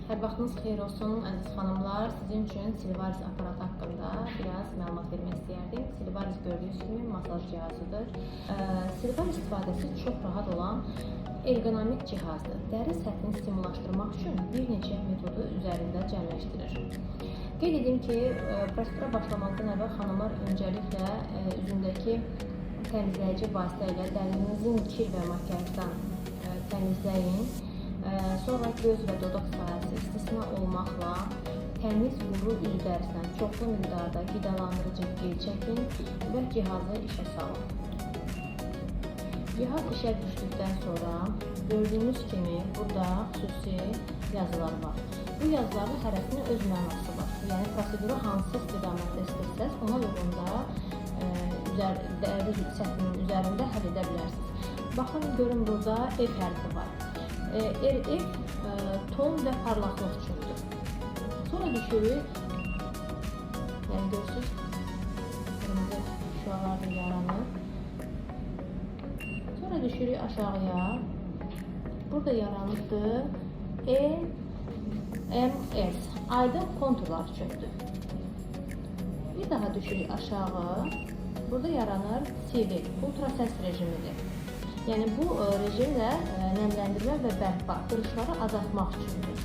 Hər vaxtınız xeyir olsun əziz xanımlar. Sizin üçün Silvaris aparatı haqqında biraz məlumat vermək istəyərdim. Silvaris gördüyünüz kimi masaj cihazıdır. Silvaris istifadəsi çox rahat olan ergonomik cihazdır. Dəri səthini stimullaşdırmaq üçün bir neçə metodu üzərində cəmləşdirir. Qeyd edim ki, prosedura başlamazdan əvvəl xanımlar öncəliklə üzündəki təmizləyici vasitə ilə dərinizin kir və makiyajdan təmizləyin. Sonra göz və dodaq sahəsi istisna olmaqla təmiz quru üz dərisindən çoxlu miqdarda qidalandırıcı gel çəkin və cihazı işə salın. Cihaz işə düşdükdən sonra gördüyünüz kimi burada xüsusi yazılar var. Bu yazıların hərəsinin öz mənası var. Yəni proseduru hansı istiqamətdə istəsəz ona uyğun da dəri səthinin üzərində həll edə bilərsiniz. Baxın, görün burada F hərfi var. F ton və parlaqlıq üçündür. Sonra düşürük, yəni görürsünüz, qırmızı şüalar yaranır. Sonra düşürük aşağıya, burada yaranıbdır EMS, aydın konturlar üçündür. Bir daha düşürük aşağı, burada yaranır CV, ultrasəs rejimidir. Yəni bu rejimlə nəmləndirmə və bərpa, qırışları azaltmaq üçündür.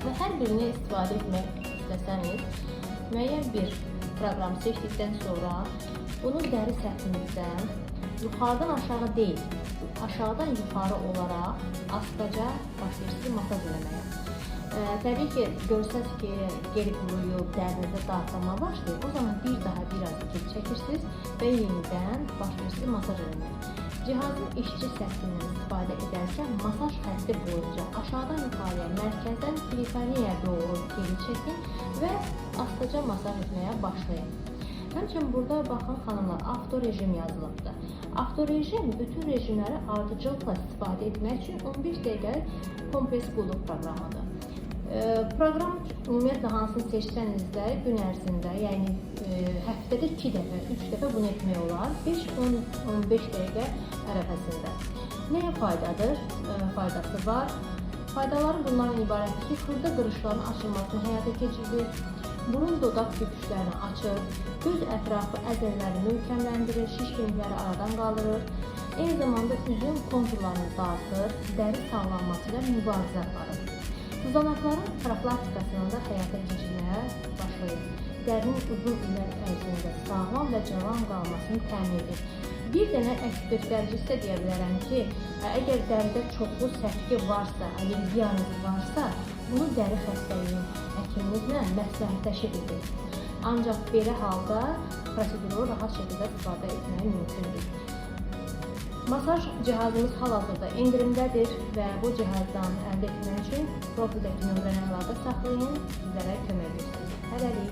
Və hər birini istifadə etmək istəsəniz, müəyyən bir proqram seçdikdən sonra bunu dəri səthinizdən yuxarıdan aşağı deyil, aşağıdan yuxarı olaraq astaca başlayırsınız masaj eləməyə. Təbii ki, görsəz ki, geri quruyub, dərinizə dağıtma başlayır, o zaman bir daha biraz geri çəkirsiniz və yenidən başlayırsınız masaj eləməyə. Cihazın işçi səthindən istifadə edərkən masaj xətti boyunca aşağıdan yuxarıya, mərkəzdən periferiyə doğru geri çəkin və astaca masaj etməyə başlayın. Həmçinin burada baxın xanımlar, avto rejim yazılıbdır. Avto rejim bütün rejimləri ardıcılıqla istifadə etmək üçün 15 dəqiqəlik kompres qulluq proqramıdır. Proqram ümumiyyətlə hansını seçsənizdə gün ərzində, yəni həftədə 2 dəfə, 3 dəfə bunu etmək olar, 5-15 dəqiqə ərəfəsində. Nəyə faydadır? Faydası var. Faydaları bundan ibarətdir ki, xırda qırışların açılmasını həyata keçirir, burun dodaq büküşlərini açır, göz ətrafı əzələləri möhkəmləndirir, şişkinlikləri aradan qaldırır, eyni zamanda üzün konturlarını dağıtır, dəri sağlanması ilə mübarizə aparır. Qızanaqların profilaktikasını da həyata keçirməyə başlayır. Dərinin uzun illər ərzində sağlam və cavan qalmasını təmin edir. Bir dənə əks göstəricisi deyə bilərəm ki, əgər dəridə çoxlu sətki varsa, allergiyanız varsa, bunu dəri xəstəliyin həkiminizlə məsləhətləşib edin. Ancaq belə halda proseduru rahat şəkildə istifadə etmək mümkündür. Masaj cihazımız hal-hazırda endirimdədir və bu cihazdan əldə etmək üçün profildəki nömrəni əlaqə saxlayın, sizlərə kömək edir. Hələlik.